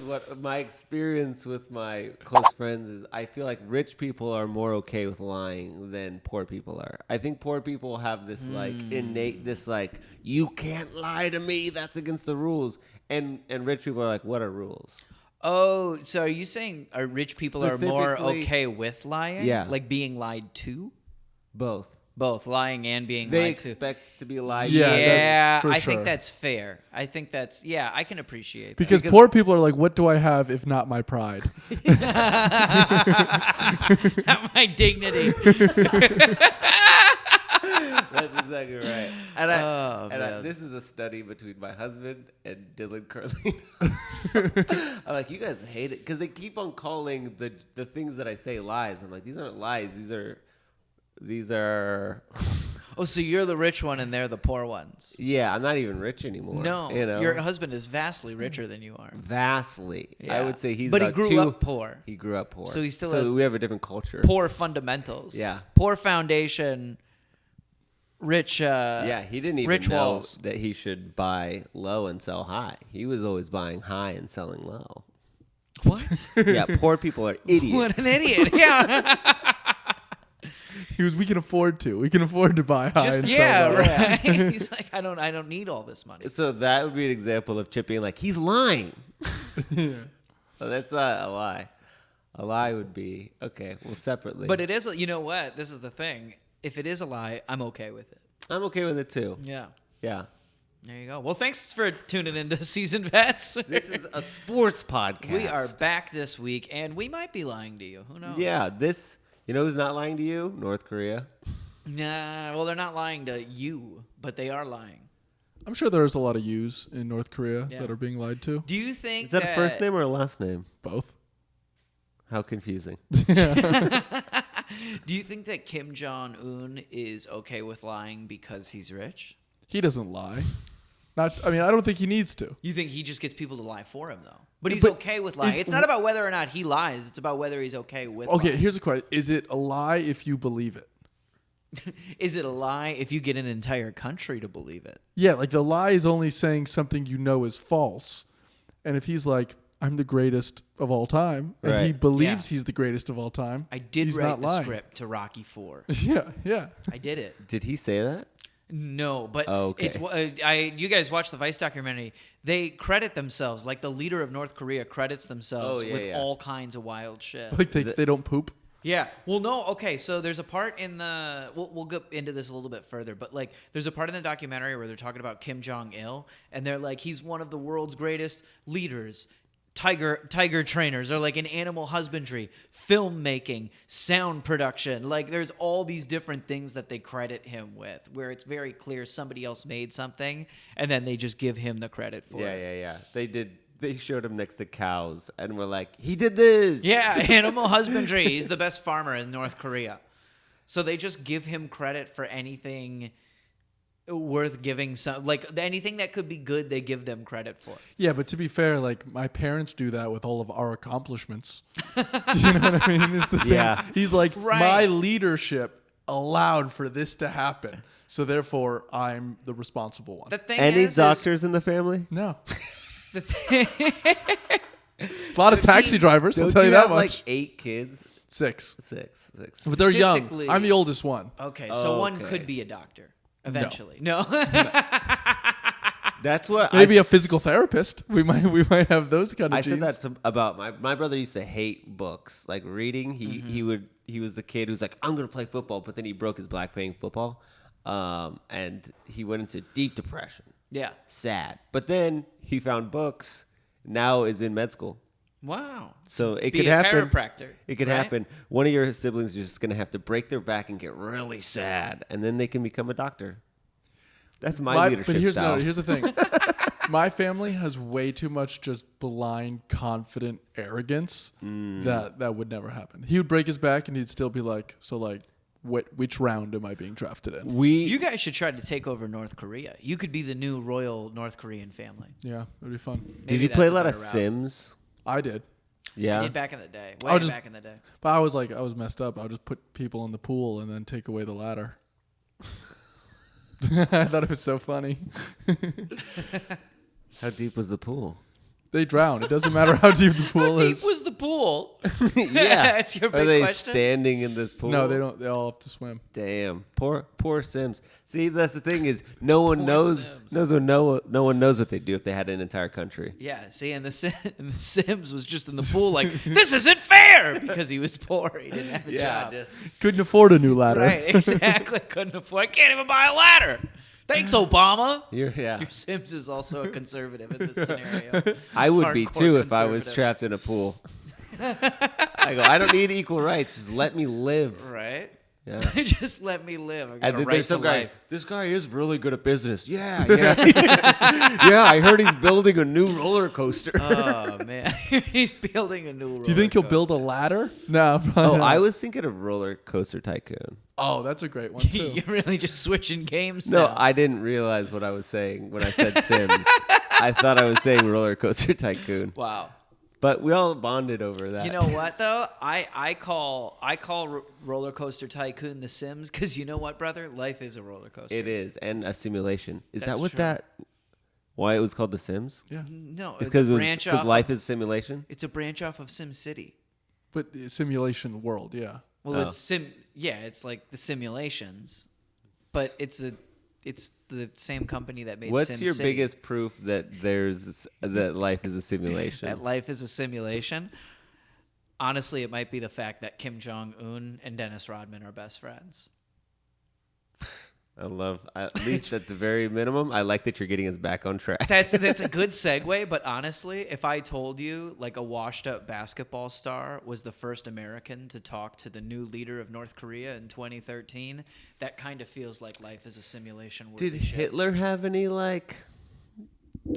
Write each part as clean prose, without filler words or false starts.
what my experience with my close friends is. I feel like rich people are more okay with lying than poor people are. I think poor people have this like innate, this like, you can't lie to me. That's against the rules. And rich people are like, what are rules? Oh, so are you saying rich people are more Specifically- okay with lying? Yeah. Like being lied to? Both. Both lying and being They lied to. expect to be lied Yeah, to. Yeah, for I sure. think that's fair. I think that's, yeah, I can appreciate that. Because poor people are like, what do I have if not my pride? Not my dignity. That's exactly right. And this is a study between my husband and Dylan Curley. I'm like, you guys hate it because they keep on calling the things that I say lies. I'm like, these aren't lies. These are. Oh, so you're the rich one and they're the poor ones. Yeah, I'm not even rich anymore. No, you know? your husband is vastly richer than you are. Vastly. Yeah. I would say he's. But he about grew two- up poor. He grew up poor. So he still so has we have a different culture. Poor fundamentals. Yeah. Poor foundation. Rich. Yeah, he didn't even rich know walls. that he should buy low and sell high. He was always buying high and selling low. What? Yeah, poor people are idiots. What an idiot! Yeah. We can afford to. We can afford to buy high and sell Yeah, low. right. He's like, I don't need all this money. So that would be an example of Chip being like, he's lying. Yeah. Well, that's not a lie. A lie would be, okay, well, separately. But it is. You know what? This is the thing. If it is a lie, I'm okay with it. I'm okay with it too. Yeah. Yeah. There you go. Well, thanks for tuning into Seasoned Vets. This is a sports podcast. We are back this week, and we might be lying to you. Who knows? Yeah, you know who's not lying to you? North Korea. Nah, well, they're not lying to you, but they are lying. I'm sure there's a lot of yous in North Korea Yeah. that are being lied to. Do you think Is that a first name or a last name? Both. How confusing. Do you think that Kim Jong-un is okay with lying because he's rich? He doesn't lie. I don't think he needs to. You think he just gets people to lie for him, though? But he's okay with lying. It's not about whether or not he lies. It's about whether he's okay with Okay, lying. here's a question. Is it a lie if you believe it? Is it a lie if you get an entire country to believe it? Yeah, like the lie is only saying something you know is false. And if he's like, I'm the greatest of all time, and he Right. believes Yeah. he's the greatest of all time, I did he's write not the lying. script to Rocky IV. Yeah. I did it. Did he say that? No, but Oh, okay. it's you guys watch the Vice documentary. They credit themselves, like the leader of North Korea credits themselves Oh, yeah, with yeah. all kinds of wild shit. Like they don't poop. Yeah. Well, no. Okay. So there's a part in the we'll go into this a little bit further, but like there's a part in the documentary where they're talking about Kim Jong-il, and they're like, he's one of the world's greatest leaders. Tiger trainers, or like in animal husbandry, filmmaking, sound production. Like there's all these different things that they credit him with, where it's very clear somebody else made something, and then they just give him the credit for it. Yeah. They showed him next to cows and were like, he did this. Yeah, animal husbandry. He's the best farmer in North Korea. So they just give him credit for anything worth giving anything that could be good, they give them credit for. Yeah, but to be fair, like my parents do that with all of our accomplishments. You know what I mean? It's the same. Yeah. He's like, Right. my leadership allowed for this to happen, so therefore I'm the responsible one. The thing Any is doctors in the family? No, the thing, a lot of taxi drivers. I'll Don't tell you have that much. like 8 kids? Six, Six. but they're young. Statistically- I'm the oldest one. okay, so one Okay. could be a doctor eventually. No. That's what Maybe a physical therapist. We might have those kind of I genes. said that about my brother used to hate books, like reading. He was the kid who's like, I'm gonna play football, but then he broke his back playing football, and he went into deep depression. Yeah. Sad. But then he found books. Now is in med school. Wow. So it Be could a happen. chiropractor, It could right? happen. One of your siblings is just gonna have to break their back and get really sad, and then they can become a doctor. That's my leadership But style. here's the thing. My family has way too much just blind, confident arrogance that would never happen. He would break his back and he'd still be like, so like, which round am I being drafted in? You guys should try to take over North Korea. You could be the new royal North Korean family. Yeah, it'd be fun. Did Maybe you that's play a lot of better route. Sims? I did. Yeah. I did back in the day. I Way was back in the day. But I was messed up. I would just put people in the pool and then take away the ladder. I thought it was so funny. How deep was the pool? They drown. It doesn't matter how deep the pool How deep is. was the pool? Yeah. That's your Are big they question. standing in this pool? No, they don't. They all have to swim. Damn, poor Sims. See, that's the thing is, no one Poor knows. Sims. No one knows what they'd do if they had an entire country. Yeah, see, and the Sims was just in the pool like, this isn't fair, because he was poor. He didn't have a job. Couldn't afford a new ladder. Right, exactly. Couldn't afford. Can't even buy a ladder. Thanks, Obama. Yeah. Your Sims is also a conservative in this scenario. I would be Hardcore too if I was conservative. trapped in a pool. I go, I don't need equal rights. Just let me live. Right? Yeah. Just let me live. I got And a then right there's to some guy. life. This guy is really good at business. Yeah. Yeah, I heard he's building a new roller coaster. Oh man, he's building a new. Do you think he'll build a ladder? No. Oh, I was thinking of Roller Coaster Tycoon. Oh, that's a great one too. You're really just switching games No, now. I didn't realize what I was saying when I said Sims. I thought I was saying Roller Coaster Tycoon. Wow. But we all bonded over that. You know what though? I call Roller Coaster Tycoon the Sims because you know what, brother? Life is a roller coaster. It is, and a simulation. Is That's that what true. that? Why it was called The Sims? Yeah, No, it's Because a branch off. life is simulation. It's a branch off of Sim City. but the simulation world. Yeah. Well, Oh. it's like the simulations, but it's the same company that made. What's Sim your City. biggest proof that that life is a simulation? That life is a simulation? Honestly, it might be the fact that Kim Jong Un and Dennis Rodman are best friends. I love, at least at the very minimum, I like that you're getting us back on track. That's a good segue, but honestly, if I told you like a washed-up basketball star was the first American to talk to the new leader of North Korea in 2013, that kind of feels like life is a simulation. Did Hitler have any like?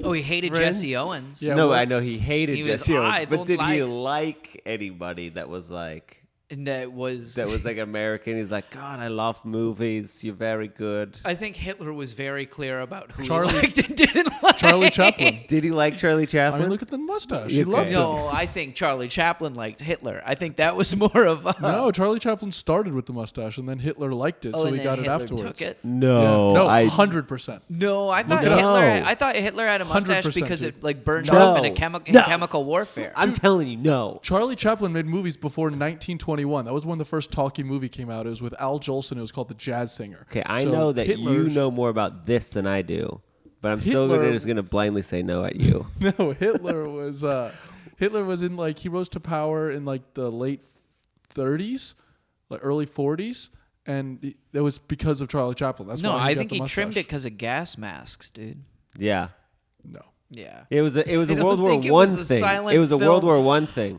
Oh, he hated friends? Jesse Owens. Yeah, No, well, I know he hated he was, Jesse Owens, "I but don't did he like-" like anybody that was like? And that was Like American. He's like, God, I love movies. You're very good. I think Hitler was very clear about who Charlie- he liked and didn't like. Charlie Chaplin. Did he like Charlie I Chaplin? mean, look at the mustache. He Okay. loved him. No, I think Charlie Chaplin liked Hitler. I think that was more of a... No, Charlie Chaplin started with the mustache, and then Hitler liked it, Oh, so and he then got Hitler it afterwards. Took it. no, no, I 100%. No, I thought it up. Hitler had a mustache 100%, because dude. it like burned No. off in No. chemical warfare. I'm telling you, no. Charlie Chaplin made movies before 1921. That was when the first talkie movie came out. It was with Al Jolson. It was called The Jazz Singer. Okay, I So know that you Hitler's- know more about this than I do, but I'm still gonna Hitler- just gonna blindly say no at you. No, Hitler was in like he rose to power in like the late 30s, like early 40s, and that was because of Charlie Chaplin. That's No, why I got think the he mustache. trimmed it because of gas masks, dude. Yeah, No, Yeah. it was a I don't World War think it One was a thing. silent It was a World film. War One thing.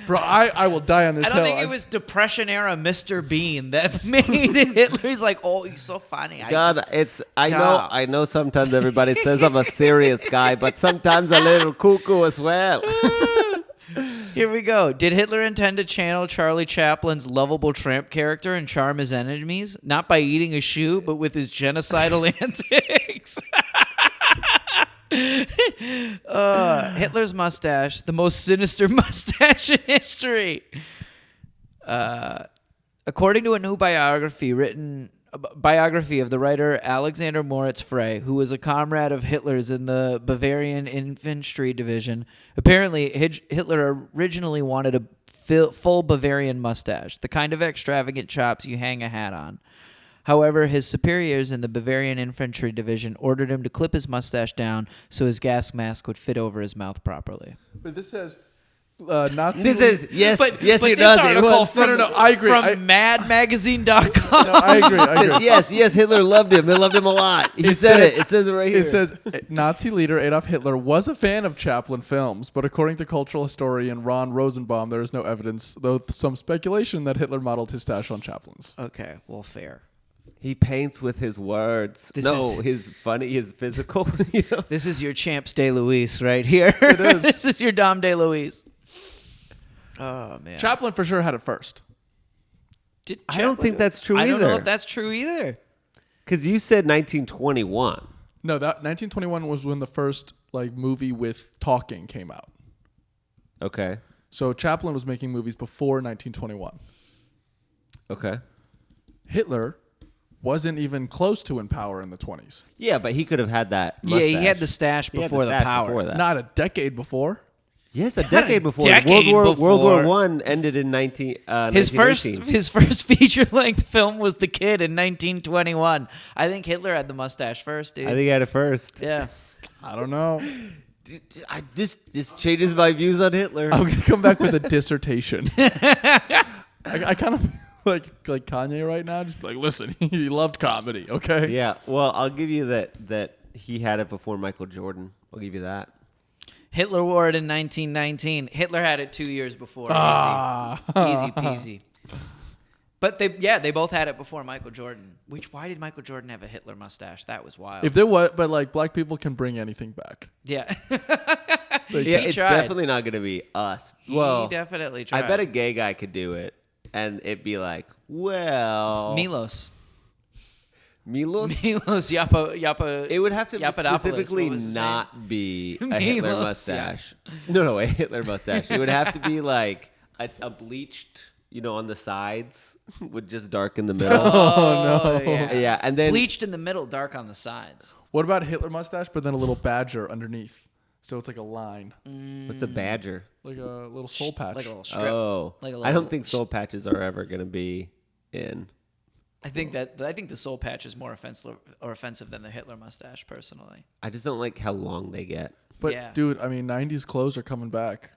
bro, I will die on this I don't hill. think it was Depression era Mr. Bean that made Hitler. He's like, oh, he's so funny. God, I Stop. know. Sometimes everybody says I'm a serious guy, but sometimes a little cuckoo as well. Here we go. Did Hitler intend to channel Charlie Chaplin's lovable tramp character and charm his enemies? Not by eating a shoe, but with his genocidal antics. Hitler's mustache, the most sinister mustache in history. According to a new biography of the writer Alexander Moritz Frey, who was a comrade of Hitler's in the Bavarian Infantry Division, apparently Hitler originally wanted a full Bavarian mustache, the kind of extravagant chops you hang a hat on. However, his superiors in the Bavarian Infantry Division ordered him to clip his mustache down so his gas mask would fit over his mouth properly. But this says Nazi. This is yes, But yes, but it this does. It article was. from, No, I agree. from I- madmagazine.com. No, I agree. Yes, Hitler loved him. He loved him a lot. He said it. It says it right here. It says Nazi leader Adolf Hitler was a fan of Chaplin films, but according to cultural historian Ron Rosenbaum, there is no evidence, though some speculation that Hitler modeled his stash on Chaplin's. Okay, well, fair. He paints with his words. His physical. You know? This is your Champs de Luis right here. It is. This is your Dom de Luis. Oh, man. Chaplin for sure had it first. I don't think that's true I don't know either. if that's true either. Because you said 1921. No, that 1921 was when the first like movie with talking came out. Okay. So Chaplin was making movies before 1921. Okay. Hitler wasn't even close to in power in the 20s. Yeah, but he could have had that. Yeah, he mustache. had the stash He had before the stash power. before that. Not a decade before. Yes, a decade before. decade World War before. One ended in 1918. His first feature length film was The Kid in 1921. I think Hitler had the mustache first, dude. I think he had it first. Yeah. I don't know. Dude, this changes my views on Hitler. I'm gonna come back with a dissertation. I kind of like Kanye right now. Just like, listen, he loved comedy. Okay. Yeah, well, I'll give you that he had it before Michael Jordan. I'll give you that. Hitler wore it in 1919. Hitler had it 2 years before. Easy peasy. But they both had it before Michael Jordan. Why did Michael Jordan have a Hitler mustache? That was wild. If there was, but like black people can bring anything back. Yeah. Yeah, it's tried. definitely not going to be us. Well, he definitely tried. I bet a gay guy could do it, and it'd be like, well, Milos Yapa. It would have to Yapadopoulos, specifically what was his not be a Milos, Hitler yeah. mustache. No, a Hitler mustache. It would have to be like a bleached, on the sides with just dark in the middle. Oh, no. Yeah, and then Bleached in the middle, dark on the sides. What about Hitler mustache, but then a little badger underneath? So it's like a line, what's a badger? like a little soul patch. Like a little strip. Oh, Like a I little- don't think soul patches are ever going to be in. I think the soul patch is more offensive than the Hitler mustache, personally. I just don't like how long they get. But Yeah. dude, I mean, '90s clothes are coming back.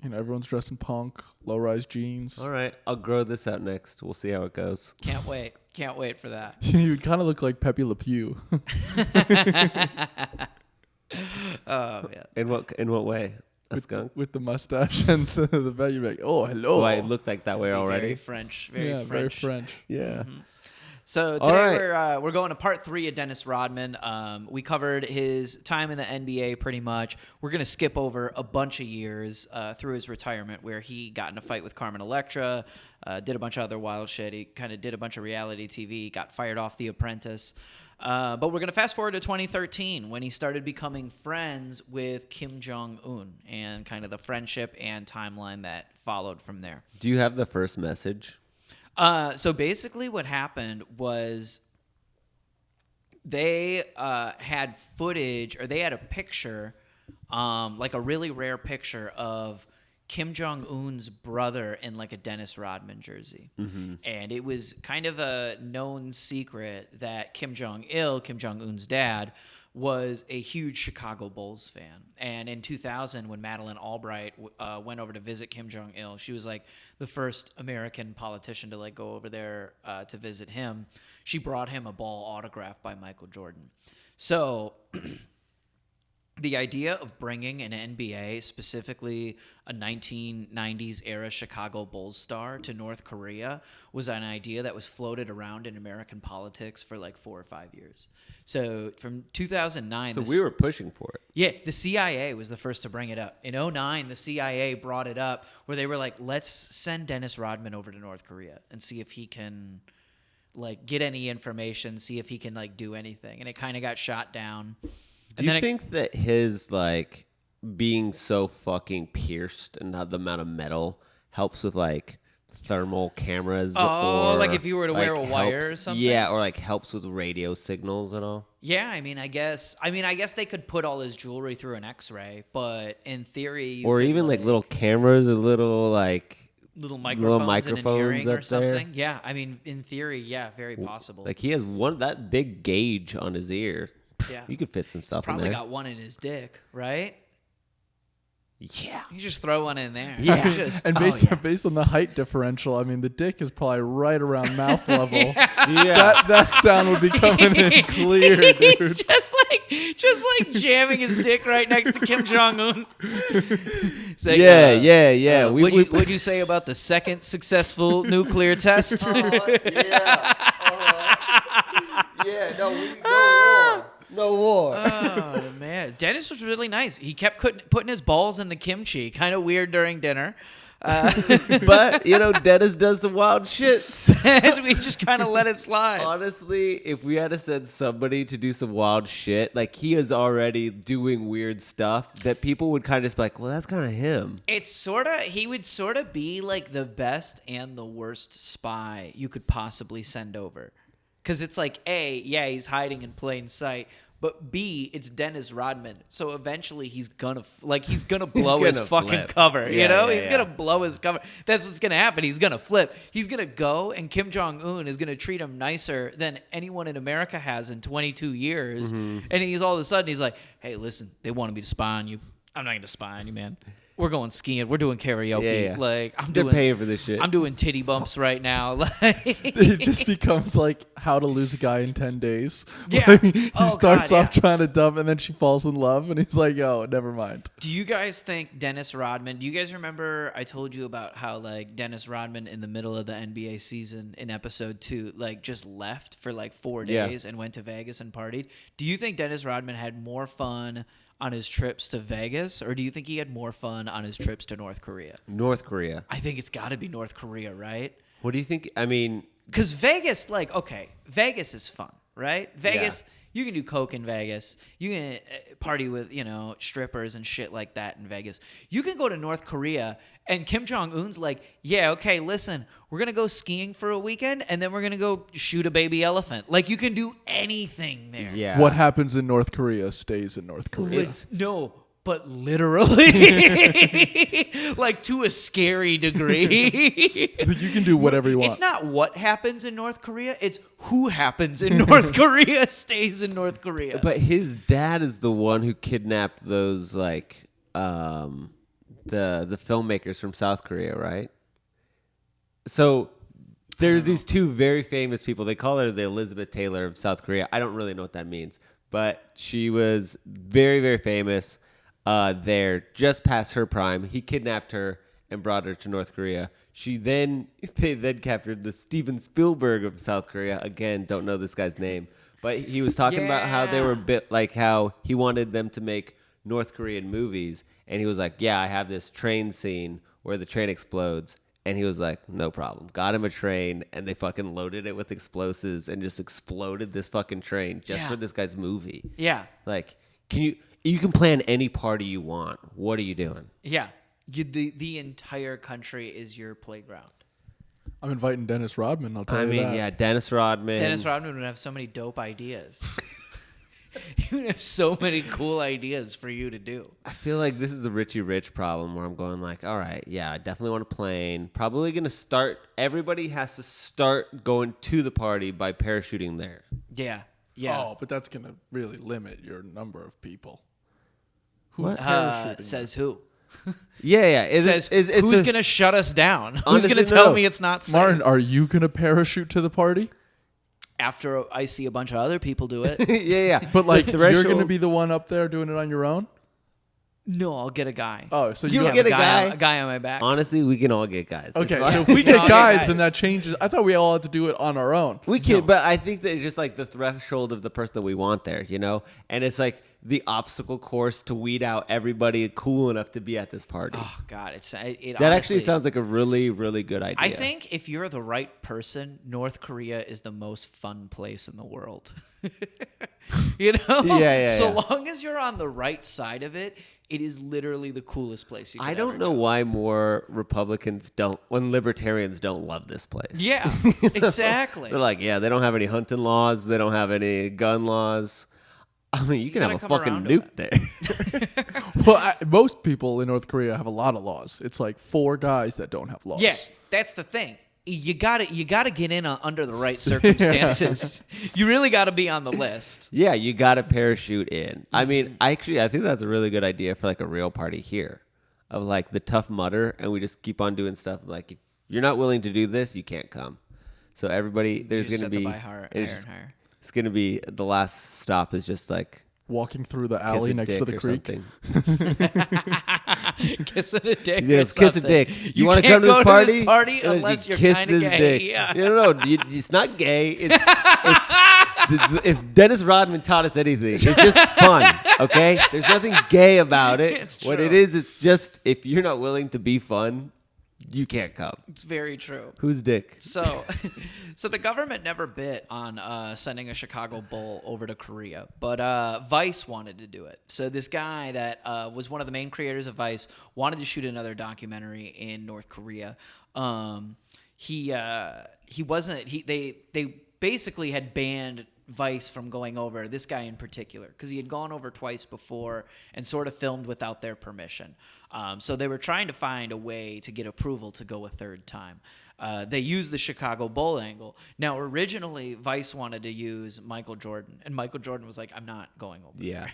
Everyone's dressed in punk, low-rise jeans. All right, I'll grow this out next. We'll see how it goes. Can't wait for that. You kind of look like Pepe Le Pew. Oh man. In what way? A skunk? with the mustache and the belt. You're like, oh, hello. Oh, I looked like that way Very already. French. yeah, French. very French. Yeah. So All today right. we're going to part 3 of Dennis Rodman. We covered his time in the NBA pretty much. We're going to skip over a bunch of years through his retirement where he got in a fight with Carmen Electra, did a bunch of other wild shit. He kind of did a bunch of reality TV, got fired off The Apprentice. But we're going to fast forward to 2013 when he started becoming friends with Kim Jong-un and kind of the friendship and timeline that followed from there. Do you have the first message? So basically what happened was they had footage, or they had a picture, like a really rare picture of Kim Jong-un's brother in like a Dennis Rodman jersey. Mm-hmm. And it was kind of a known secret that Kim Jong-il, Kim Jong-un's dad, was a huge Chicago Bulls fan. And in 2000, when Madeleine Albright went over to visit Kim Jong-il, she was like the first American politician to like go over there to visit him. She brought him a ball autographed by Michael Jordan. So the idea of bringing an NBA, specifically a 1990s era Chicago Bulls star, to North Korea was an idea that was floated around in American politics for like 4 or 5 years. So from 2009... So we were pushing for it. Yeah, the CIA was the first to bring it up. In 2009, the CIA brought it up where they were like, let's send Dennis Rodman over to North Korea and see if he can like get any information, see if he can like do anything. And it kind of got shot down. Do you think that his like being so fucking pierced and not the amount of metal helps with like thermal cameras? Oh, or like if you were to wear a wire helps- or something? Yeah, or like helps with radio signals at all? Yeah, I guess they could put all his jewelry through an X-ray, but in theory, you Or could, even like little cameras or little like little microphones in an earring up or something. there. Yeah, in theory, yeah, very possible. Like he has that big gauge on his ear. Yeah. You could fit some stuff in Probably there. got one in his dick, right? Yeah. You just throw one in there. Yeah. And based on the height differential, I mean, the dick is probably right around mouth level. Yeah. That sound would be coming in clear, dude. He's just like jamming his dick right next to Kim Jong Un. Like, yeah. What'd you say about the second successful nuclear test? No war. Oh man, Dennis was really nice. He kept putting his balls in the kimchi. Kind of weird during dinner. But Dennis does some wild shit. So we just kind of let it slide. Honestly, if we had to send somebody to do some wild shit, like he is already doing weird stuff that people would kind of just be like, well, that's kind of him. He would sort of be like the best and the worst spy you could possibly send over. Because it's like, he's hiding in plain sight, but B, it's Dennis Rodman. So eventually he's gonna blow his gonna fucking flip. cover. Yeah, You know, yeah, he's yeah. gonna blow his cover. That's what's gonna happen. He's gonna flip. He's gonna go, and Kim Jong Un is gonna treat him nicer than anyone in America has in 22 years. Mm-hmm. And he's all of a sudden he's like, "Hey, listen, they wanted me to spy on you. I'm not gonna spy on you, man. We're going skiing. We're doing karaoke. Yeah, yeah. Like They're paying for this shit. I'm doing titty bumps right now. Like, It just becomes like how to lose a guy in 10 days. Yeah. Like, he Oh, starts God, off trying to dump and then she falls in love and he's like, yo, never mind. do you guys think Dennis Rodman? Do you guys remember I told you about how like Dennis Rodman in the middle of the NBA season in episode 2 like just left for like 4 Yeah. days and went to Vegas and partied? Do you think Dennis Rodman had more fun on his trips to Vegas, or do you think he had more fun on his trips to North Korea? North Korea. I think it's got to be North Korea, right? What do you think? I mean, Because Vegas, like, okay, Vegas is fun, right? Vegas, you can do coke in Vegas. You can party with, strippers and shit like that in Vegas. You can go to North Korea, and Kim Jong-un's like, yeah, okay, listen, we're going to go skiing for a weekend, and then we're going to go shoot a baby elephant. Like, you can do anything there. yeah. What happens in North Korea stays in North Korea. No, but literally, like to a scary degree. Like, you can do whatever you want. It's not what happens in North Korea. It's who happens in North Korea stays in North Korea. But his dad is the one who kidnapped those like the filmmakers from South Korea, right? So there's these two very famous people. They call her the Elizabeth Taylor of South Korea. I don't really know what that means, but she was very, very famous there, just past her prime. He kidnapped her and brought her to North Korea. They then captured the Steven Spielberg of South Korea. Again, don't know this guy's name, but he was talking about how they were a bit like how he wanted them to make North Korean movies, and he was like, "Yeah, I have this train scene where the train explodes." And he was like, no problem. Got him a train, and they fucking loaded it with explosives and just exploded this fucking train just for this guy's movie. Yeah. Like, you can plan any party you want. What are you doing? Yeah. The entire country is your playground. I'm inviting Dennis Rodman, I'll tell you that. Yeah, Dennis Rodman. Dennis Rodman would have so many dope ideas. He would have so many cool ideas for you to do. I feel like this is the Richie Rich problem where I'm going like, all right, yeah, I definitely want a plane. Probably going to start, everybody has to start going to the party by parachuting there. Yeah. Yeah. Oh, but that's going to really limit your number of people. Who's What? parachuting? Says who? Yeah. Says who's going to shut us down? Who's Honestly, going to tell no. me it's not safe? Martin, are you going to parachute to the party? After I see a bunch of other people do it. yeah. But like, The you're threshold- going to be the one up there doing it on your own? No, I'll get a guy. Oh, so You you get have a guy? A guy on my back. Honestly, we can all get guys. It's Okay, fine. so if we No, get okay, guys, guys. then that changes. I thought we all had to do it on our own. We can, but I think that it's just like the threshold of the person that we want there, And it's like the obstacle course to weed out everybody cool enough to be at this party. Oh God, it that honestly, actually sounds like a really, really good idea. I think if you're the right person, North Korea is the most fun place in the world. Yeah, So yeah. long as you're on the right side of it, it is literally the coolest place you could I don't ever know go. why more Republicans when libertarians don't love this place. Yeah, exactly. They're like, yeah, they don't have any hunting laws. They don't have any gun laws. I mean, you can gotta have a come fucking around to nuke there. Well, most people in North Korea have a lot of laws. It's like 4 guys that don't have laws. Yeah, that's the thing. You gotta get in under the right circumstances. You really gotta be on the list. Yeah, you got to parachute in. I mean, I think that's a really good idea for like a real party here of like the Tough Mudder, and we just keep on doing stuff. Like, if you're not willing to do this, you can't come. So everybody, there's Just going to set the be, bar higher and higher. it's going to be, the last stop is just like Walking through the kiss alley a next dick to the or creek. Kissing a dick. Yes, or kiss a something. dick. You want to can't come to go this party? unless you're kiss kind of this gay. dick. Yeah. No, it's not gay. If Dennis Rodman taught us anything, it's just fun. Okay, there's nothing gay about it. It's What true. it is, it's just if you're not willing to be fun, you can't come. It's very true. Whose dick? So the government never bit on sending a Chicago Bull over to Korea, but Vice wanted to do it. So this guy that was one of the main creators of Vice wanted to shoot another documentary in North Korea. He wasn't. They basically had banned Vice from going over, this guy in particular, because he had gone over twice before and sort of filmed without their permission. So they were trying to find a way to get approval to go a third time. They used the Chicago Bull angle. Now, originally, Vice wanted to use Michael Jordan, and Michael Jordan was like, I'm not going over there.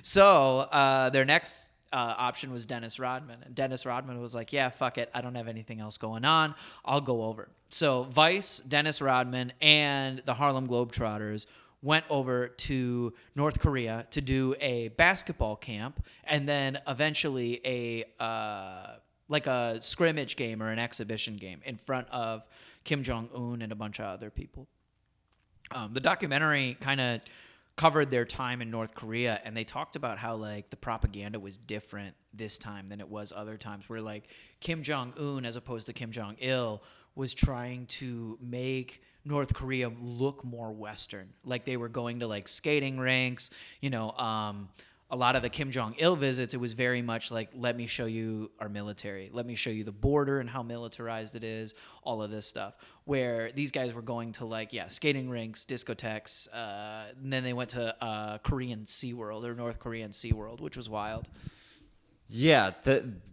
So their next option was Dennis Rodman. And Dennis Rodman was like, yeah, fuck it. I don't have anything else going on. I'll go over. So Vice, Dennis Rodman, and the Harlem Globetrotters went over to North Korea to do a basketball camp and then eventually a scrimmage game or an exhibition game in front of Kim Jong-un and a bunch of other people. The documentary kind of covered their time in North Korea, and they talked about how like the propaganda was different this time than it was other times, where like Kim Jong-un as opposed to Kim Jong-il was trying to make North Korea look more Western. Like they were going to like skating rinks, a lot of the Kim Jong-il visits, it was very much like, let me show you our military. Let me show you the border and how militarized it is, all of this stuff. Where these guys were going to skating rinks, discotheques, and then they went to Korean SeaWorld or North Korean SeaWorld, which was wild. Yeah,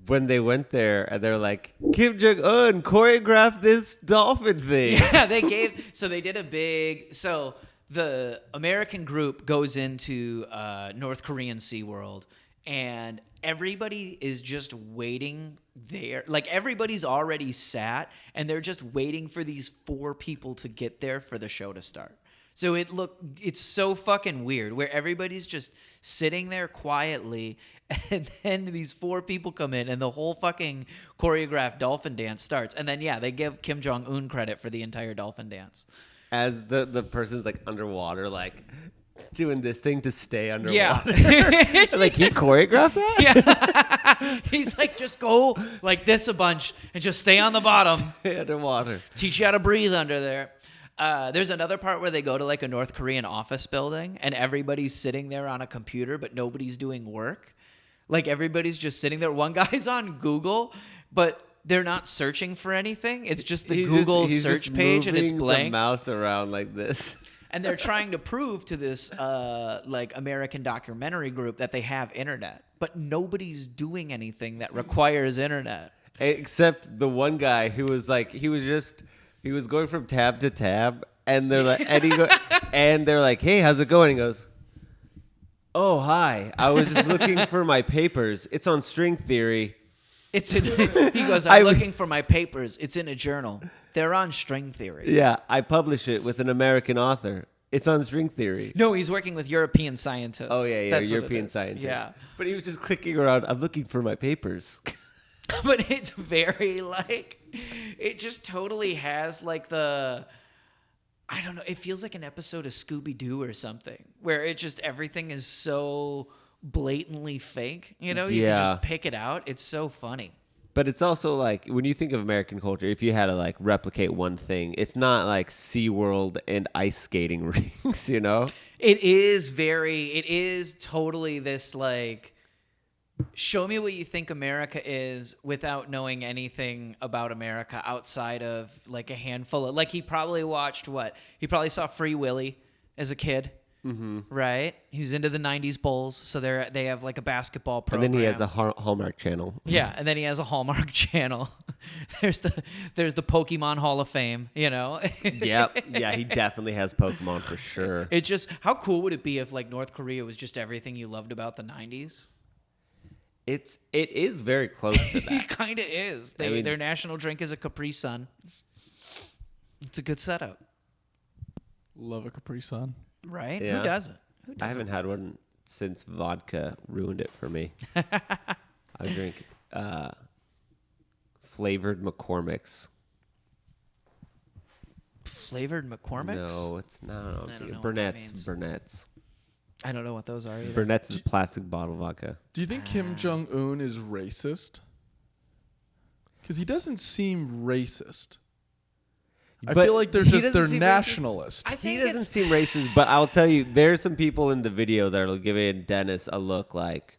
when they went there, they're like, Kim Jong-un choreographed this dolphin thing. Yeah, they did a big, the American group goes into North Korean SeaWorld, and everybody is just waiting there. Like, everybody's already sat, and they're just waiting for these 4 people to get there for the show to start. So it's so fucking weird, where everybody's just sitting there quietly, and then these 4 people come in, and the whole fucking choreographed dolphin dance starts. And then, they give Kim Jong-un credit for the entire dolphin dance. As the person's like underwater, like doing this thing to stay underwater. Yeah. Like he choreographed that? Yeah. He's like, just go like this a bunch and just stay on the bottom. Stay underwater. Teach you how to breathe under there. There's another part where they go to like a North Korean office building and everybody's sitting there on a computer, but nobody's doing work. Like everybody's just sitting there. One guy's on Google, but they're not searching for anything. It's just the Google search page, and it's blank. The mouse around like this. And they're trying to prove to this American documentary group that they have internet, but nobody's doing anything that requires internet. Except the one guy who was like, he was going from tab to tab, and they're like, and they're like, hey, how's it going? He goes, oh, hi. I was just looking for my papers. It's on string theory. He goes, I'm looking for my papers. It's in a journal. They're on string theory. Yeah, I publish it with an American author. It's on string theory. No, he's working with European scientists. Oh, yeah, That's European scientists. Yeah. But he was just clicking around. I'm looking for my papers. But it's very it just totally has like I don't know, it feels like an episode of Scooby-Doo or something, where it just, everything is so blatantly fake, you can just pick it out. It's so funny. But it's also like, when you think of American culture, if you had to like replicate one thing, it's not like SeaWorld and ice skating rinks, It is totally this like, show me what you think America is without knowing anything about America outside of like a handful of, like he probably watched he probably saw Free Willy as a kid. Mm-hmm. Right? He was into the 90s Bulls, so they have like a basketball program. And then he has a Hallmark channel. Yeah, and then he has a Hallmark channel. There's the Pokemon Hall of Fame, Yep. Yeah, he definitely has Pokemon for sure. It's just, how cool would it be if like North Korea was just everything you loved about the 90s? It is very close to that. It kind of is. Their national drink is a Capri Sun. It's a good setup. Love a Capri Sun. Right? Yeah. Who doesn't? I haven't had one since vodka ruined it for me. I drink flavored McCormick's. Flavored McCormick's? No, it's not. I don't know Burnett's. I don't know what those are either. Burnett's is plastic bottle vodka. Do you think Kim Jong-un is racist? Because he doesn't seem racist. I feel like they're nationalist. He doesn't seem racist, but I'll tell you, there's some people in the video that are giving Dennis a look like.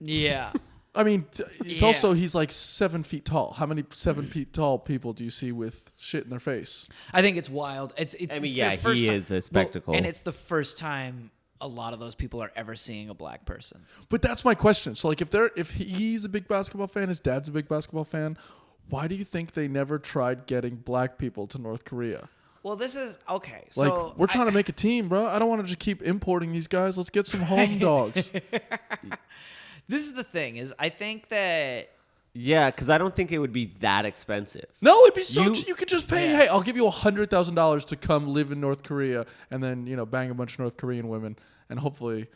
Yeah. I mean, it's Yeah. also he's like 7 feet tall. How many 7 feet tall people do you see with shit in their face? I think it's wild. It's I mean, it's yeah, the first he time- is a spectacle. Well, and it's the first time a lot of those people are ever seeing a black person. But that's my question. So like, if he's a big basketball fan, his dad's a big basketball fan, why do you think they never tried getting black people to North Korea? Well, this is okay. Like, So we're trying to make a team, bro. I don't want to just keep importing these guys. Let's get some home dogs. This is the thing is I think that Yeah, because I don't think it would be that expensive. No, it'd be so You- you could just pay. Yeah. Hey, I'll give you $100,000 to come live in North Korea, and then bang a bunch of North Korean women, and hopefully,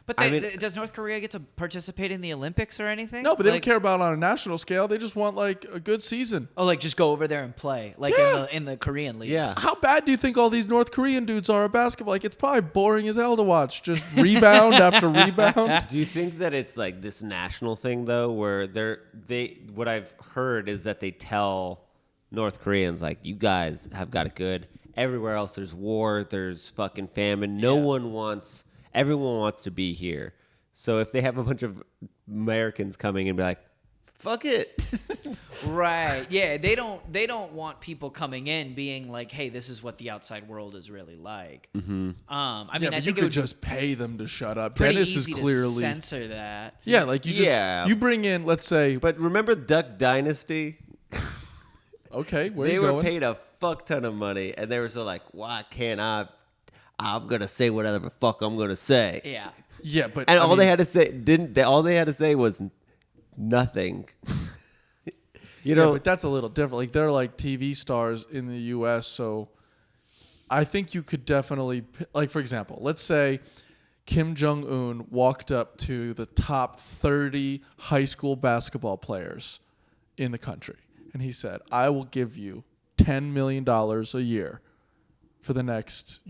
But I mean- does North Korea get to participate in the Olympics or anything? No, but they Like- don't care about it on a national scale. They just want like a good season. Oh, like just go over there and play, like Yeah. in the Korean leagues. Yeah. How bad do you think all these North Korean dudes are at basketball? Like, it's probably boring as hell to watch. Just rebound after rebound. Do you think that it's like this national thing though, where what I've heard is that they tell North Koreans like, you guys have got it good. Everywhere else there's war, there's fucking famine. Everyone wants to be here. So if they have a bunch of Americans coming and be like, fuck it. Right. Yeah. They don't want people coming in being like, hey, this is what the outside world is really like. Mm-hmm. I mean, Yeah, I but you think it could would just pay them to shut up. be pretty Dennis is easy clearly to censor that. yeah. Like Yeah. you bring in, let's say, But remember Duck Dynasty? okay, where They you were going? paid a fuck ton of money, and they were so like, why can't I'm gonna say whatever the fuck I'm gonna say. Yeah. Yeah, but And I all mean, they had to say all they had to say was nothing. yeah, but that's a little different. Like, they're like TV stars in the U.S., so I think you could definitely, like, for example, let's say Kim Jong-un walked up to the top 30 high school basketball players in the country, and he said, I will give you $10 million a year for the next,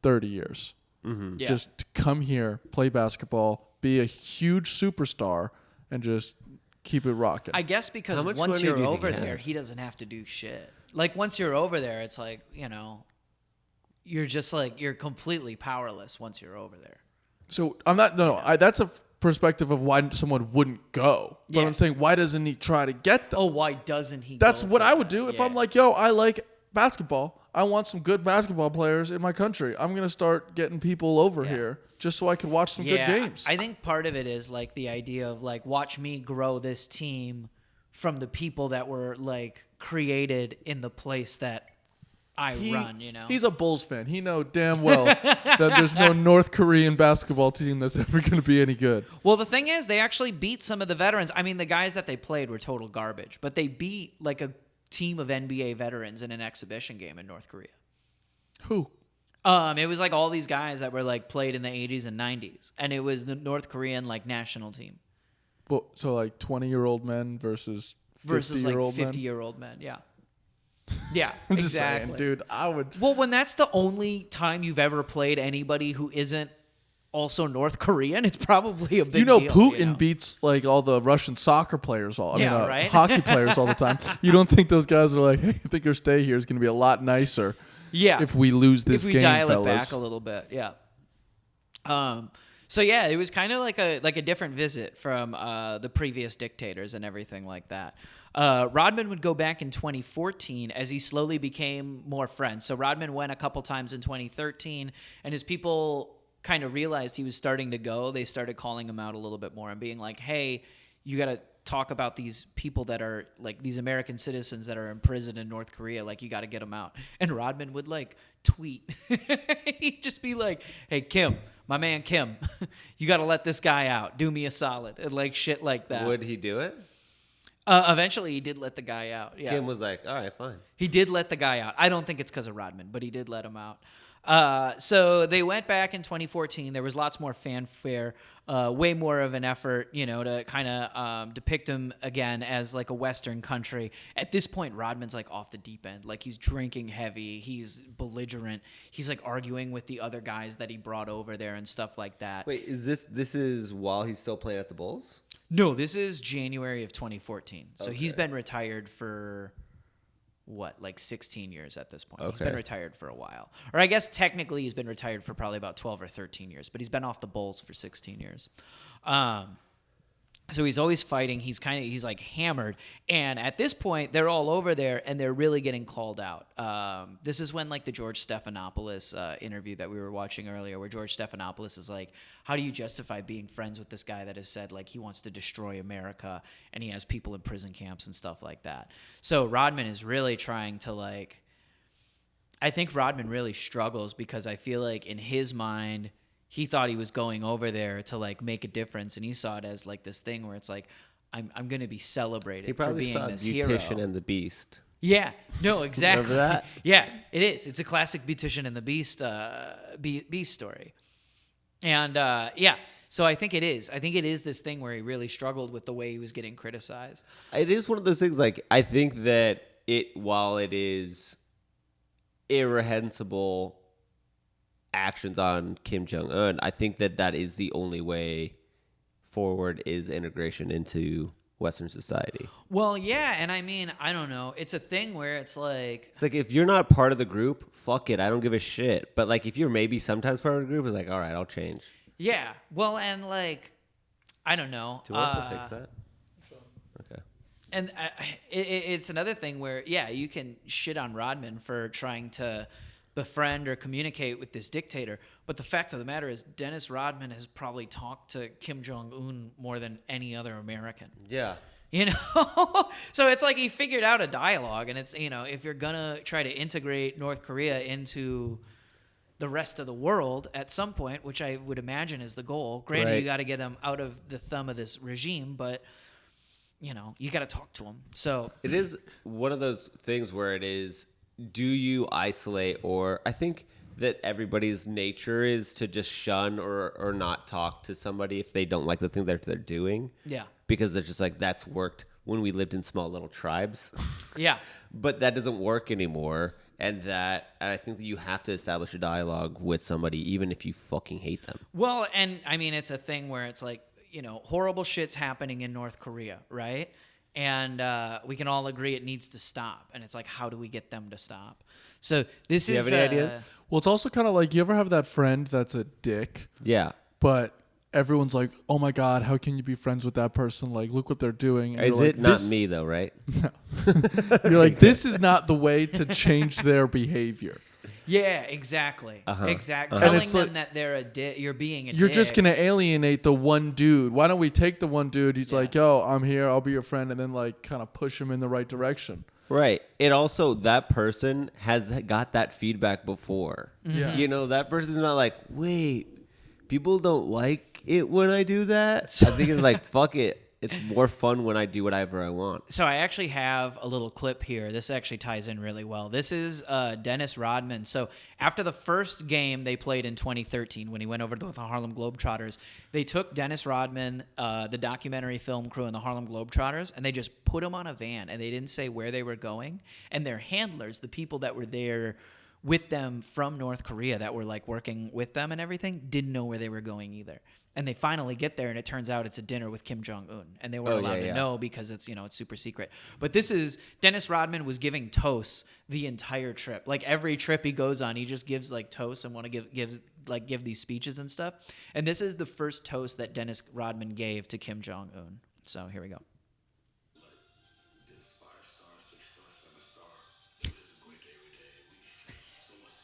30 years. Yeah. Just to come here, play basketball, be a huge superstar, and just keep it rocking. I guess because How much once money do you're you think over he there, has? he doesn't have to do shit. Like once you're over there, it's like, you're just like you're completely powerless once you're over there. So I'm not. No. That's a perspective of why someone wouldn't go. But Yeah. I'm saying, why doesn't he try to get them? Oh, why doesn't he? That's go what for I would that? do if Yeah. I'm like, yo, I like basketball. I want some good basketball players in my country. I'm gonna start getting people over Yeah. here just so I can watch some good games. I think part of it is like the idea of like watch me grow this team from the people that were like created in the place that I run, He's a Bulls fan. He know damn well that there's no North Korean basketball team that's ever going to be any good. Well, the thing is, they actually beat some of the veterans. I mean, the guys that they played were total garbage, but they beat like a team of NBA veterans in an exhibition game in North Korea. Who? It was like all these guys that were like played in the 80s and 90s, and it was the North Korean like national team Well, so like 20-year-old men versus versus like 50-year-old men. 50-year-old men. Yeah, yeah, I'm just exactly. saying, dude. I would. Well, when that's the only time you've ever played anybody who isn't also North Korean, it's probably a big deal. Putin beats like all the Russian soccer players Right? hockey players all the time. You don't think those guys are like, hey, I think our stay here is going to be a lot nicer Yeah. if we lose this if we game, dial fellas. it back a little bit, yeah. So yeah, it was kind of like a different visit from the previous dictators and everything like that. Rodman would go back in 2014 as he slowly became more friends. So Rodman went a couple times in 2013, and his people kind of realized he was starting to go. They started calling him out a little bit more and being like, "Hey, you got to talk about these people that are like these American citizens that are imprisoned in North Korea. Like, you got to get them out." And Rodman would like tweet. He'd just be like, "Hey, Kim, my man Kim, you got to let this guy out. Do me a solid." And like shit like that. Would he do it? Eventually, he did let the guy out. Yeah. Kim was like, all right, fine. He did let the guy out. I don't think it's because of Rodman, but he did let him out. So they went back in 2014. There was lots more fanfare, way more of an effort, to kind of depict him again as like a Western country. At this point, Rodman's like off the deep end. Like, he's drinking heavy. He's belligerent. He's like arguing with the other guys that he brought over there and stuff like that. Wait, is this is while he's still playing at the Bulls? No, this is January of 2014. So he's Okay. been retired for like 16 years at this point. He's been Okay. retired for a while. Or I guess technically he's been retired for probably about 12 or 13 years, but he's been off the Bulls for 16 years. So he's always fighting. He's like hammered. And at this point, they're all over there and they're really getting called out. This is when like the George Stephanopoulos interview that we were watching earlier, where George Stephanopoulos is like, how do you justify being friends with this guy that has said like he wants to destroy America and he has people in prison camps and stuff like that? So Rodman is really trying to like, I think Rodman really struggles because I feel like in his mind, he thought he was going over there to like make a difference, and he saw it as like this thing where it's like, I'm going to be celebrated for being this hero. Beautician and the Beast. Yeah, no, exactly. Remember that? Yeah, it is. It's a classic Beautician and the Beast Beast story. And yeah, so I think it is. I think it is this thing where he really struggled with the way he was getting criticized. It is one of those things. Like I think that while it is irrehensible actions on Kim Jong-un, I think that is the only way forward is integration into Western society. Well, yeah, and I mean, I don't know. It's a thing where it's like if you're not part of the group, fuck it, I don't give a shit. But like if you're maybe sometimes part of the group, it's like, all right, I'll change. Yeah. Well, and like I don't know. Do you want us to fix that? Okay. And it's another thing where, yeah, you can shit on Rodman for trying to befriend or communicate with this dictator. But the fact of the matter is Dennis Rodman has probably talked to Kim Jong-un more than any other American. Yeah. You know? So it's like he figured out a dialogue. And it's, you know, if you're going to try to integrate North Korea into the rest of the world at some point, which I would imagine is the goal. Granted, right. You got to get them out of the thumb of this regime, but you know, you got to talk to them. So it is one of those things where it is, do you isolate, or I think that everybody's nature is to just shun or not talk to somebody if they don't like the thing that they're doing. Yeah. Because it's just like, that's worked when we lived in small little tribes. Yeah. But that doesn't work anymore. And I think that you have to establish a dialogue with somebody, even if you fucking hate them. Well, and I mean, it's a thing where it's like, you know, horrible shit's happening in North Korea, right? And we can all agree it needs to stop. And it's like, how do we get them to stop? So this Do you is... have any ideas? Well, it's also kind of like, you ever have that friend that's a dick, Yeah. but everyone's like, oh my God, how can you be friends with that person? Like, look what they're doing. And Is you're it like, not me, though, right? You're like, this is not the way to change their behavior. Yeah, exactly. Exactly. And Telling it's them like, that they're a dick, you're being a you're dick. just going to alienate the one dude. Why don't we take the one dude? He's like, yo, I'm here. I'll be your friend. And then like kind of push him in the right direction. Right. It also, that person has got that feedback before. Yeah. You know, that person's not like, wait, people don't like it when I do that. I think it's like, fuck it. It's more fun when I do whatever I want. So I actually have a little clip here. This actually ties in really well. This is Dennis Rodman. So after the first game they played in 2013, when he went over to the Harlem Globetrotters, they took Dennis Rodman, the documentary film crew, and the Harlem Globetrotters, and they just put him on a van, and they didn't say where they were going. And their handlers, the people that were there with them from North Korea that were like working with them and everything, didn't know where they were going either. And they finally get there, and it turns out it's a dinner with Kim Jong-un. And they weren't allowed to know because it's, you know, it's super secret. But this is, Dennis Rodman was giving toasts the entire trip. Like every trip he goes on, he just gives like toasts and want to give these speeches and stuff. And this is the first toast that Dennis Rodman gave to Kim Jong-un. So here we go. This 5-star, 6-star, 7-star. It was just a great day every day. We had so much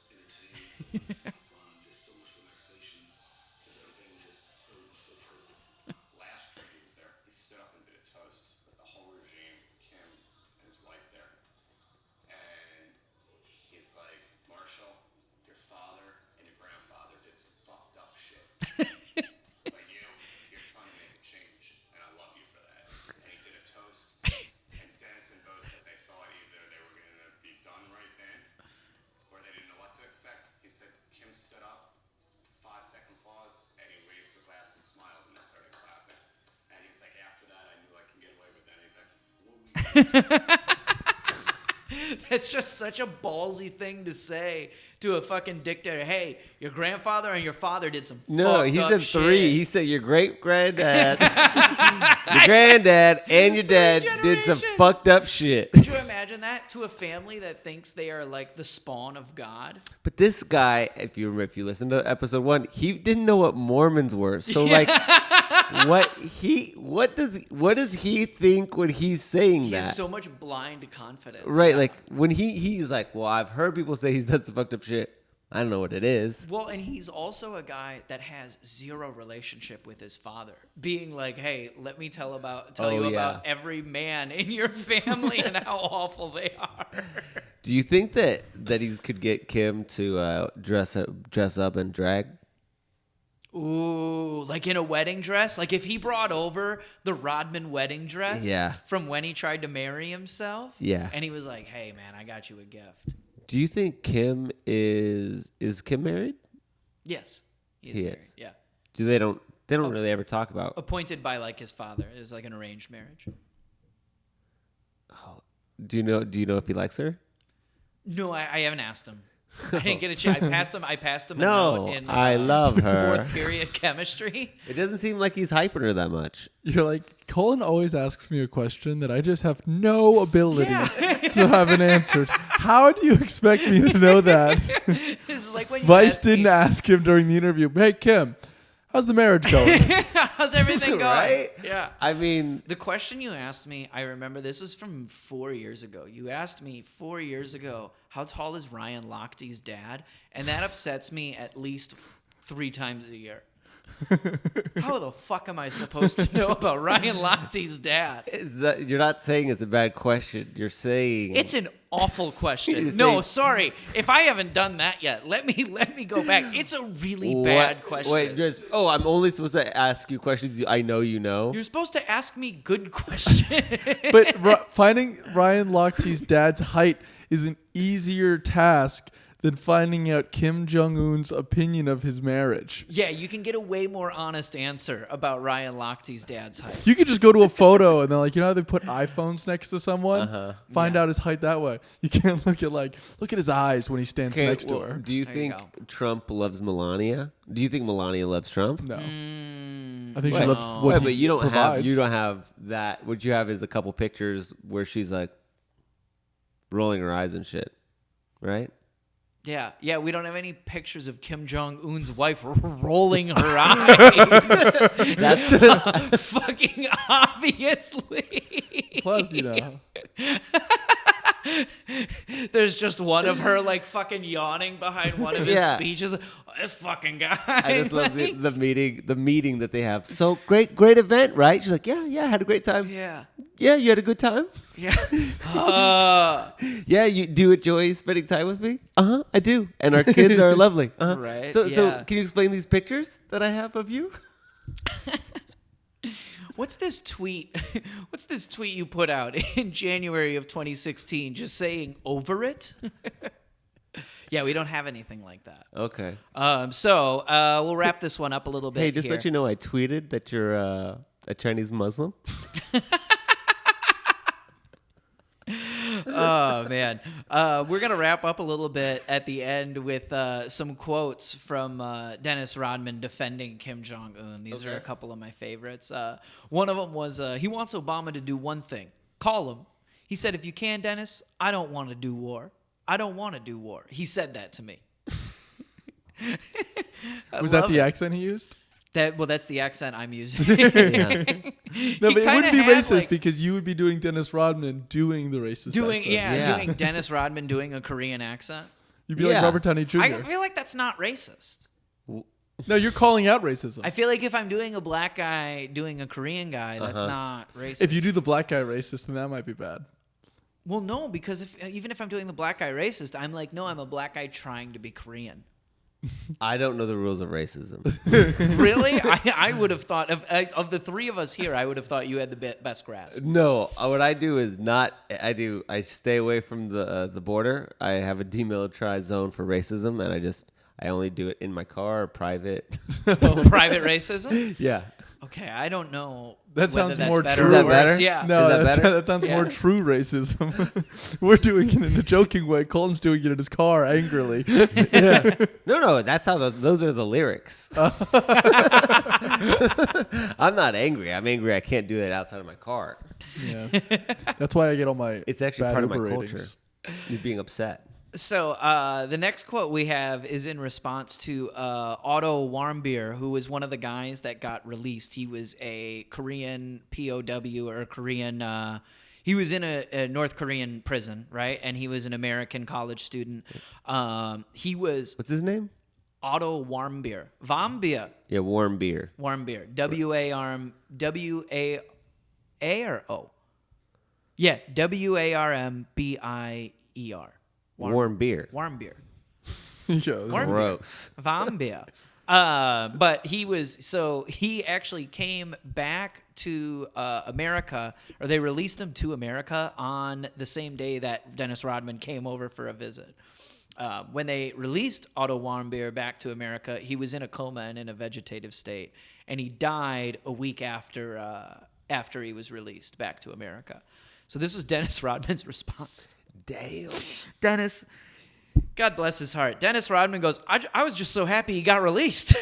entertainment, so much fun, just so much relaxation. Just everything was just so perfect. Last trip he was there, he stood up and did a toast with the whole regime, Kim and his wife there. And he's like, Marshall, your father and your grandfather did some fucked up shit. But you're trying to make a change, and I love you for that. And he did a toast, and Dennis and Bo said they thought either they were going to be done right then, or they didn't know what to expect. He said, Kim stood up, 5-second pause, and he raised the glass and smiled, and they started clapping. And he's like, after that, I knew I can get away with anything. That's just such a ballsy thing to say to a fucking dictator. Hey, your grandfather and your father did some No, fucked he up said shit. 3. He said your great granddad, your granddad, and your dad did some generations. fucked up shit. Could you imagine that to a family that thinks they are like the spawn of God? But this guy, if you listen to episode 1, he didn't know what Mormons were. So like, what does he think when he's saying He that? has so much blind confidence. Right, Yeah. like when he's like, well, I've heard people say he's done some fucked up shit. I don't know what it is. Well, and he's also a guy that has zero relationship with his father. Being like, hey, let me tell you about every man in your family and how awful they are. Do you think that he could get Kim to dress up and drag? Ooh, like in a wedding dress? Like if he brought over the Rodman wedding dress from when he tried to marry himself? Yeah. And he was like, hey, man, I got you a gift. Do you think Kim is Kim married? Yes. He's He married. is. Yeah. They don't really ever talk about. Appointed by like his father. It's like an arranged marriage. Do you know if he likes her? No, I haven't asked him. I didn't get a chance. I passed him a No, note in I love her. 4th period chemistry. It doesn't seem like he's hyping her that much. You're like, Colin always asks me a question that I just have no ability to have an answer to. How do you expect me to know that? This is like when you Vice asked me, didn't ask him during the interview, hey, Kim, how's the marriage going? how's everything going? Right? Yeah. I mean, The question you asked me, I remember this was from 4 years ago. You asked me 4 years ago, how tall is Ryan Lochte's dad? And that upsets me at least 3 times a year. How the fuck am I supposed to know about Ryan Lochte's dad? you're not saying it's a bad question. You're saying It's an awful question. You're No, saying- sorry. If I haven't done that yet, let me go back. It's a really bad question. Wait, I'm only supposed to ask you questions I know you know. You're supposed to ask me good questions. But finding Ryan Lochte's dad's height is an easier task than finding out Kim Jong-un's opinion of his marriage. Yeah, you can get a way more honest answer about Ryan Lochte's dad's height. You could just go to a photo and then, like, you know how they put iPhones next to someone? Find out his height that way. You can't look at his eyes when he stands next to her. Do you There you think go. Trump loves Melania? Do you think Melania loves Trump? No. Mm, I think she Wait. loves Wait, what but he you don't provides. have that. What you have is a couple pictures where she's like rolling her eyes and shit, right? Yeah, we don't have any pictures of Kim Jong-un's wife rolling her eyes. That's Fucking obviously. Plus, you know. There's just one of her like fucking yawning behind one of his Yeah. speeches. Oh, this fucking guy. I just love the meeting that they have. So great event, right? She's like, yeah, I had a great time. Yeah. Yeah, you had a good time. Yeah. Yeah, you do enjoy spending time with me? I do. And our kids are lovely. Right, So yeah. can you explain these pictures that I have of you? What's this tweet? What's this tweet you put out in January of 2016 just saying over it? Yeah, we don't have anything like that. Okay. So we'll wrap this one up a little bit. Hey, just here. let you know, I tweeted that you're a Chinese Muslim. Oh man, we're gonna wrap up a little bit at the end with some quotes from Dennis Rodman defending Kim Jong Un. These are a couple of my favorites. One of them was he wants Obama to do one thing: call him. He said, "If you can, Dennis, I don't want to do war. I don't want to do war." He said that to me. Was that the accent he used? That's the accent I'm using. No, but it wouldn't be racist like, because you would be doing Dennis Rodman doing the racist accent. doing Dennis Rodman doing a Korean accent. You'd be Yeah. like Robert Downey Jr. I feel like that's not racist. No, you're calling out racism. I feel like if I'm doing a black guy doing a Korean guy, that's not racist. If you do the black guy racist, then that might be bad. well, no, because even if I'm doing the black guy racist, I'm like, no, I'm a black guy trying to be Korean. I don't know the rules of racism. Really? I would have thought of the three of us here, I would have thought you had the best grasp. No, what I do is I stay away from the border. I have a demilitarized zone for racism, and I only do it in my car or private. Private racism? Yeah. Okay, I don't know. That whether sounds that's more better true. or Is that worse. better? Yeah. No, Is that better? that sounds Yeah. more true racism. We're doing it in a joking way. Colton's doing it in his car angrily. No, that's how those are the lyrics. I'm not angry. I'm angry I can't do that outside of my car. Yeah, that's why I get all my. It's actually bad part of my Uber culture. ratings. Is being upset. So the next quote we have is in response to Otto Warmbier, who was one of the guys that got released. He was a Korean POW or a Korean. He was in a North Korean prison, right? And he was an American college student. He was What's his name? Otto Warmbier. Warmbier. Yeah, warm beer. Warmbier. W-A or O? Yeah, W-A-R-M-B-I-E-R. Warm beer. Warmbier. Yeah, Warm beer. Gross. Vambia. But he actually came back to America, or they released him to America on the same day that Dennis Rodman came over for a visit. When they released Otto Warmbier back to America, he was in a coma and in a vegetative state, and he died a week after he was released back to America. So this was Dennis Rodman's response. Damn. Dennis, God bless his heart. Dennis Rodman goes, I was just so happy he got released.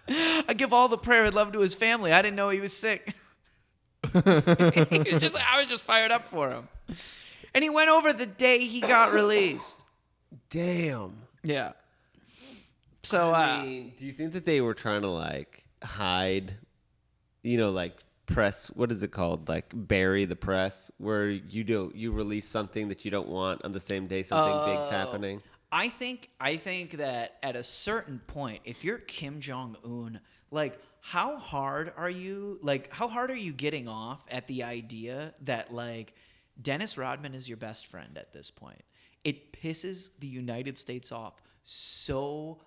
I give all the prayer and love to his family. I didn't know he was sick. I was just fired up for him. And he went over the day he got released. Damn. Yeah. So, I mean, do you think that they were trying to like hide, like press? What is it called? Like bury the press, where you release something that you don't want on the same day something big's happening. I think that at a certain point, if you're Kim Jong-un, like how hard are you getting off at the idea that like Dennis Rodman is your best friend at this point? It pisses the United States off so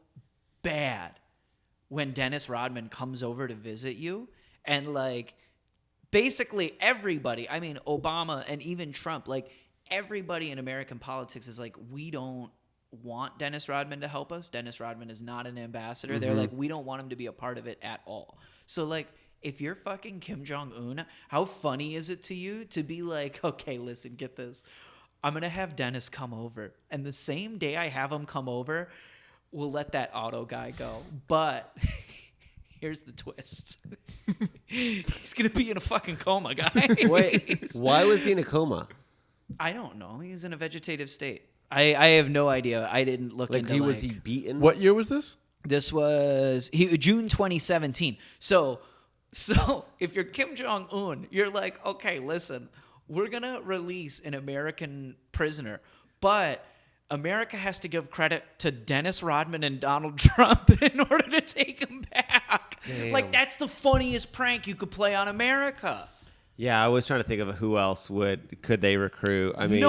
bad when Dennis Rodman comes over to visit you, and like basically everybody, I mean Obama and even Trump, like everybody in American politics is like, we don't want Dennis Rodman to help us. Dennis Rodman is not an ambassador. Mm-hmm. They're like, we don't want him to be a part of it at all. So like, if you're fucking Kim Jong-un, how funny is it to you to be like, okay, listen, get this. I'm going to have Dennis come over. And the same day I have him come over, we'll let that Otto guy go. But here's the twist. He's going to be in a fucking coma, guys. Wait, why was he in a coma? I don't know. He was in a vegetative state. I have no idea. I didn't look into Was he beaten? What year was this? This was June 2017. So if you're Kim Jong-un, you're like, okay, listen, we're going to release an American prisoner, but America has to give credit to Dennis Rodman and Donald Trump in order to take him back. Damn. Like, that's the funniest prank you could play on America. Yeah, I was trying to think of who else could they recruit. I mean,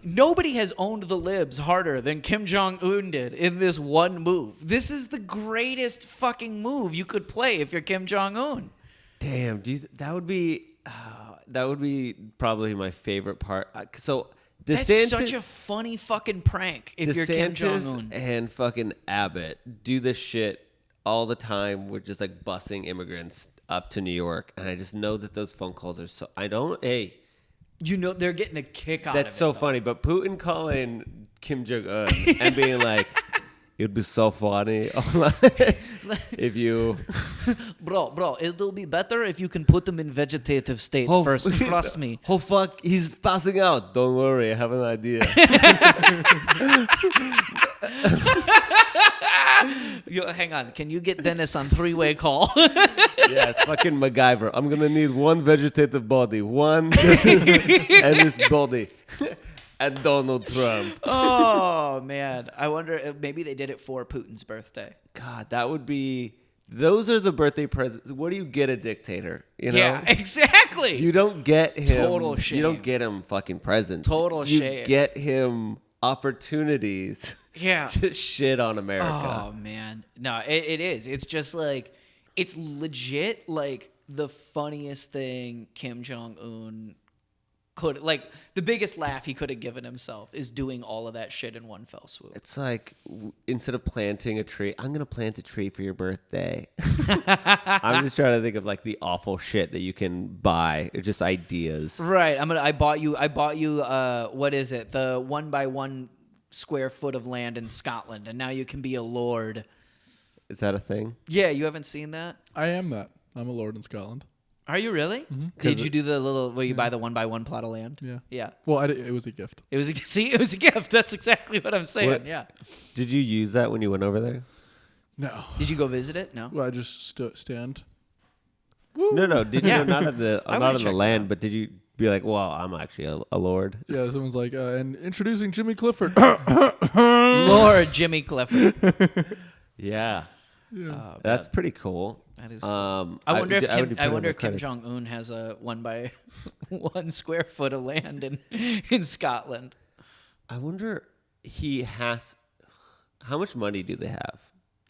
nobody has owned the libs harder than Kim Jong-un did in this one move. This is the greatest fucking move you could play if you're Kim Jong-un. Damn, that would be probably my favorite part. So that's such a funny fucking prank if you're Kim DeSantis Jong-un. and fucking Abbott do this shit all the time. We're just like busing immigrants up to New York, and I just know that those phone calls are so. They're getting a kick out of it. That's so funny. But Putin calling Kim Jong Un and being like, "It'd be so funny if you." Bro, it'll be better if you can put them in vegetative state first. Trust me. Oh fuck, he's passing out. Don't worry, I have an idea. Hang on. Can you get Dennis on three-way call? Yeah, it's fucking MacGyver. I'm gonna need one vegetative body, and this body, and Donald Trump. Oh man, I wonder if maybe they did it for Putin's birthday. God, that would be. Those are the birthday presents. What do you get a dictator? Yeah, exactly. You don't get him. Total shame. You don't get him fucking presents. Total shame. You get him opportunities. Yeah. To shit on America. Oh man, no, it is. It's just like, it's legit like the funniest thing Kim Jong-un the biggest laugh he could have given himself is doing all of that shit in one fell swoop. It's like instead of planting a tree, I'm gonna plant a tree for your birthday. I'm just trying to think of like the awful shit that you can buy. It's just ideas. Right. I bought you what is it? The 1 by 1 square foot of land in Scotland, and now you can be a lord. Is that a thing? Yeah, you haven't seen that? I am that. I'm a lord in Scotland. Are you really? Mm-hmm. Did you do the little where you buy the 1 by 1 plot of land? Yeah. Yeah. Well, it was a gift. It was a gift. That's exactly what I'm saying. What? Yeah. Did you use that when you went over there? No. Did you go visit it? No. Well, I just stand. No. Did you Yeah. not of the I not wanna of the check that land, out. but did you be like, well, I'm actually a lord? Yeah, someone's like, and introducing Jimmy Clifford. Lord Jimmy Clifford. Yeah. Oh, That's pretty cool. that is cool. I wonder if would Kim, put it in the Kim credits. Jong Un has a 1 by 1 square foot of land in Scotland. I wonder how much money do they have?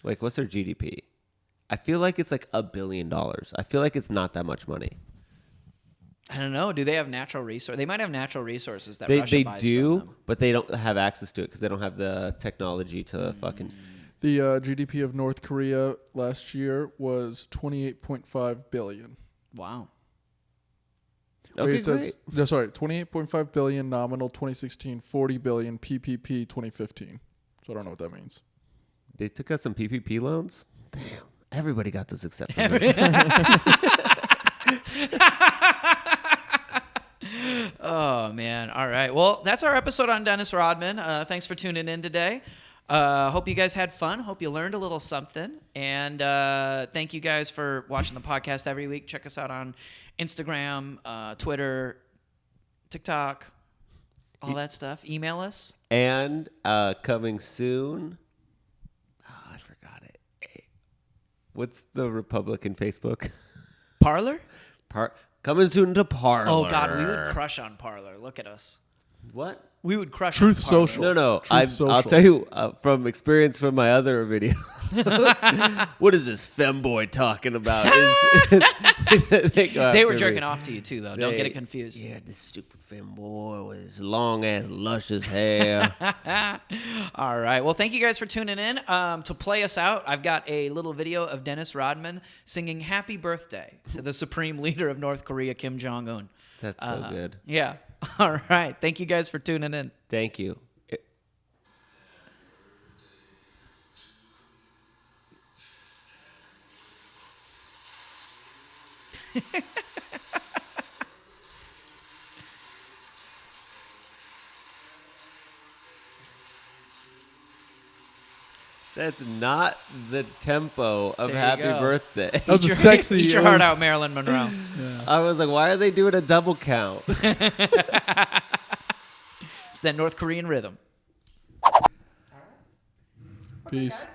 Like, what's their GDP? I feel like it's like $1 billion. I feel like it's not that much money. I don't know. Do they have natural resources? They might have natural resources that They Russia buys from do, them. but they don't have access to it because they don't have the technology to fucking. The GDP of North Korea last year was $28.5 billion. Wow. Okay, it says, no, sorry, $28.5 billion nominal 2016, $40 billion PPP 2015. So I don't know what that means. They took out some PPP loans. Damn, everybody got those except for me. Oh, man. All right. Well, that's our episode on Dennis Rodman. Thanks for tuning in today. Hope you guys had fun. Hope you learned a little something. And thank you guys for watching the podcast every week. Check us out on Instagram, Twitter, TikTok, all that stuff. Email us. And coming soon. Oh, I forgot it. What's the Republican Facebook? Parlor? Coming soon to Parlor. Oh, God. We would crush on Parlor. Look at us. What? We would crush Truth on Parler. Social. No. Truth I'll Social. tell you from experience from my other video. What is this femboy talking about? They were jerking off to you, too, though. Don't get it confused. Yeah, this stupid femboy with his long ass luscious hair. All right. Well, thank you guys for tuning in. To play us out, I've got a little video of Dennis Rodman singing Happy Birthday to the Supreme Leader of North Korea, Kim Jong Un. That's so good. Yeah. All right. Thank you guys for tuning in. Thank you. That's not the tempo of There you Happy go. Birthday. That was a sexy. Eat your it heart was- out, Marilyn Monroe. I was like, why are they doing a double count? It's that North Korean rhythm. Peace.